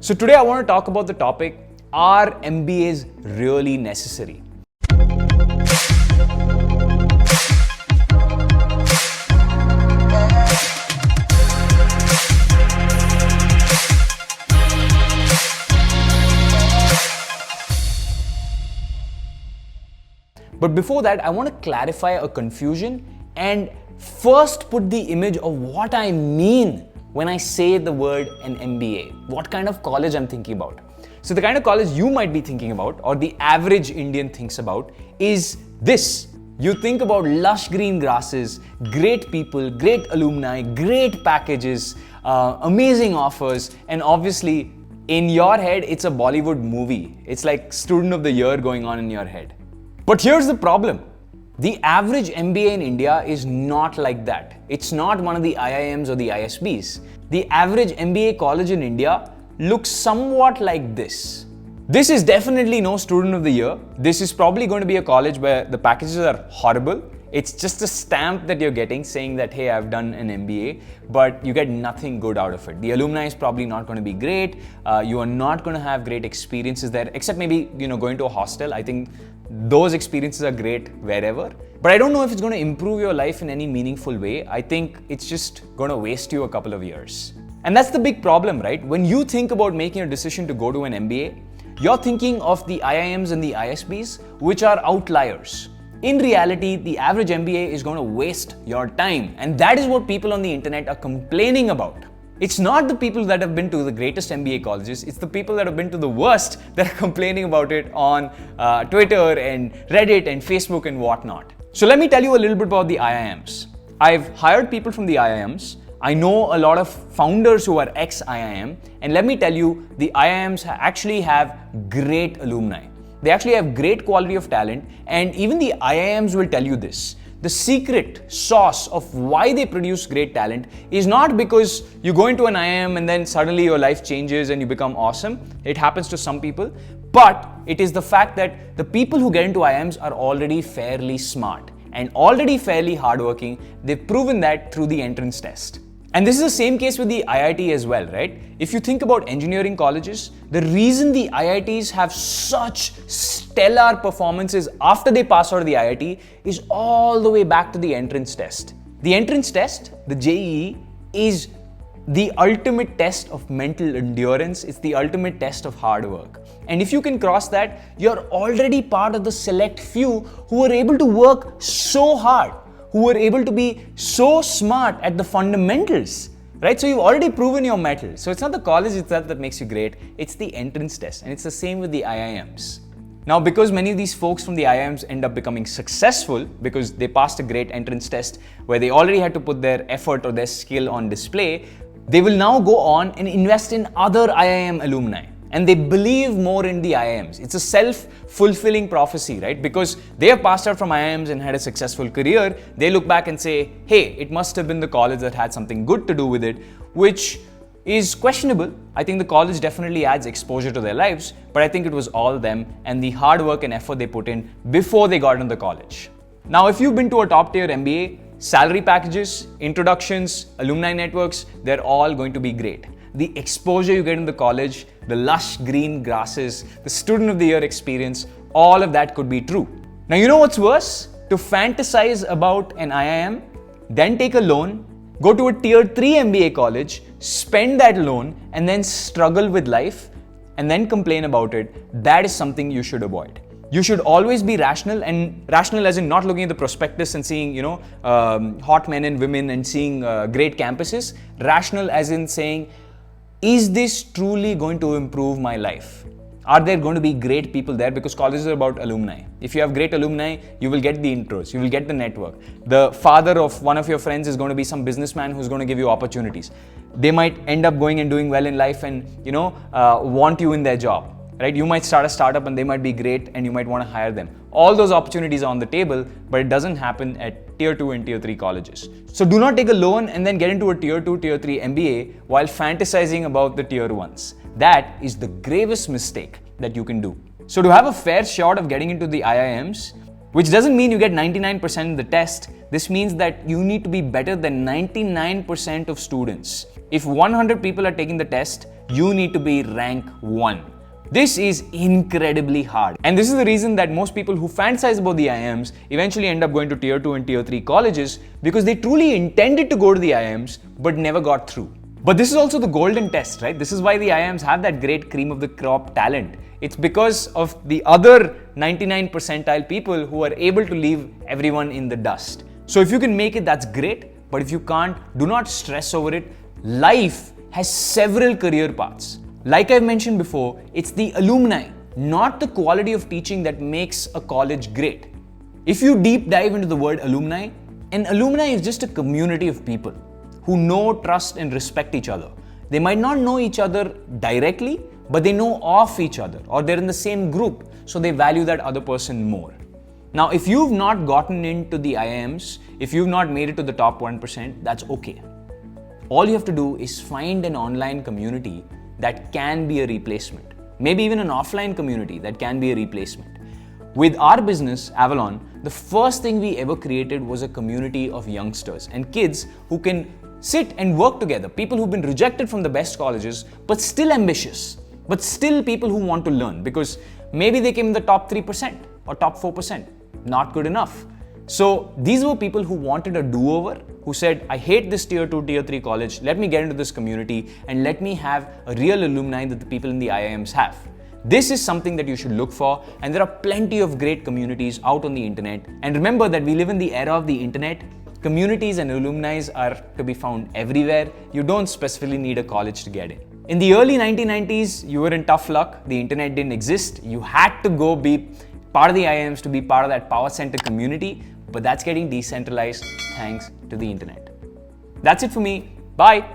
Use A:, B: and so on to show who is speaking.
A: So today I want to talk about the topic, are MBAs really necessary? But before that, I want to clarify a confusion and first put the image of what I mean when I say the word an MBA, what kind of college I'm thinking about. So the kind of college you might be thinking about, or the average Indian thinks about, is this. You think about lush green grasses, great people, great alumni, great packages, amazing offers, and obviously in your head, it's a Bollywood movie. It's like Student of the Year going on in your head. But here's the problem. The average MBA in India is not like that. It's not one of the IIMs or the ISBs. The average MBA college in India looks somewhat like this. This is definitely no Student of the Year. This is probably going to be a college where the packages are horrible. It's just a stamp that you're getting saying that, hey, I've done an MBA, but you get nothing good out of it. The alumni is probably not going to be great. You are not going to have great experiences there, except maybe, going to a hostel. I think those experiences are great wherever. But I don't know if it's going to improve your life in any meaningful way. I think it's just going to waste you a couple of years. And that's the big problem, right? When you think about making a decision to go to an MBA, you're thinking of the IIMs and the ISBs, which are outliers. In reality, the average MBA is going to waste your time. And that is what people on the internet are complaining about. It's not the people that have been to the greatest MBA colleges, it's the people that have been to the worst that are complaining about it on Twitter and Reddit and Facebook and whatnot. So let me tell you a little bit about the IIMs. I've hired people from the IIMs. I know a lot of founders who are ex-IIM, and let me tell you, the IIMs actually have great alumni. They actually have great quality of talent, and even the IIMs will tell you this. The secret sauce of why they produce great talent is not because you go into an IIM and then suddenly your life changes and you become awesome. It happens to some people, but it is the fact that the people who get into IIMs are already fairly smart and already fairly hardworking. They've proven that through the entrance test. And this is the same case with the IIT as well, right? If you think about engineering colleges, the reason the IITs have such stellar performances after they pass out of the IIT is all the way back to the entrance test. The entrance test, the JEE, is the ultimate test of mental endurance. It's the ultimate test of hard work. And if you can cross that, you're already part of the select few who are able to work so hard, who were able to be so smart at the fundamentals, right? So you've already proven your mettle. So it's not the college itself that makes you great, it's the entrance test. And it's the same with the IIMs. Now, because many of these folks from the IIMs end up becoming successful because they passed a great entrance test where they already had to put their effort or their skill on display, they will now go on and invest in other IIM alumni. And they believe more in the IIMs. It's a self-fulfilling prophecy, right? Because they have passed out from IIMs and had a successful career, they look back and say, hey, it must have been the college that had something good to do with it, which is questionable. I think the college definitely adds exposure to their lives, but I think it was all them and the hard work and effort they put in before they got into the college. Now, if you've been to a top tier MBA, salary packages, introductions, alumni networks, they're all going to be great. The exposure you get in the college, the lush green grasses, the Student of the Year experience, all of that could be true. Now, you know what's worse? To fantasize about an IIM, then take a loan, go to a tier 3 MBA college, spend that loan, and then struggle with life, and then complain about it, that is something you should avoid. You should always be rational, and rational as in not looking at the prospectus and seeing, hot men and women and seeing great campuses. Rational as in saying, is this truly going to improve my life? Are there going to be great people there? Because colleges are about alumni. If you have great alumni, you will get the intros, you will get the network. The father of one of your friends is going to be some businessman who's going to give you opportunities. They might end up going and doing well in life and, want you in their job. Right? You might start a startup and they might be great and you might want to hire them. All those opportunities are on the table, but it doesn't happen at tier 2 and tier 3 colleges. So do not take a loan and then get into a tier 2, tier 3 MBA while fantasizing about the tier 1s. That is the gravest mistake that you can do. So to have a fair shot of getting into the IIMs, which doesn't mean you get 99% in the test, this means that you need to be better than 99% of students. If 100 people are taking the test, you need to be rank 1. This is incredibly hard. And this is the reason that most people who fantasize about the IIMs eventually end up going to tier 2 and tier 3 colleges, because they truly intended to go to the IIMs but never got through. But this is also the golden test, right? This is why the IIMs have that great cream of the crop talent. It's because of the other 99 percentile people who are able to leave everyone in the dust. So if you can make it, that's great. But if you can't, do not stress over it. Life has several career paths. Like I've mentioned before, it's the alumni, not the quality of teaching, that makes a college great. If you deep dive into the word alumni, an alumni is just a community of people who know, trust, and respect each other. They might not know each other directly, but they know of each other, or they're in the same group, so they value that other person more. Now, if you've not gotten into the IIMs, if you've not made it to the top 1%, that's okay. All you have to do is find an online community that can be a replacement. Maybe even an offline community that can be a replacement. With our business, Avalon, the first thing we ever created was a community of youngsters and kids who can sit and work together. People who've been rejected from the best colleges, but still ambitious, but still people who want to learn, because maybe they came in the top 3% or top 4%. Not good enough. So these were people who wanted a do-over, who said, I hate this tier 2, tier 3 college, let me get into this community and let me have a real alumni that the people in the IIMs have. This is something that you should look for, and there are plenty of great communities out on the internet. And remember that we live in the era of the internet. Communities and alumni are to be found everywhere. You don't specifically need a college to get in. In the early 1990s, you were in tough luck. The internet didn't exist. You had to go be part of the IIMs to be part of that power center community, but that's getting decentralized thanks to the internet. That's it for me. Bye.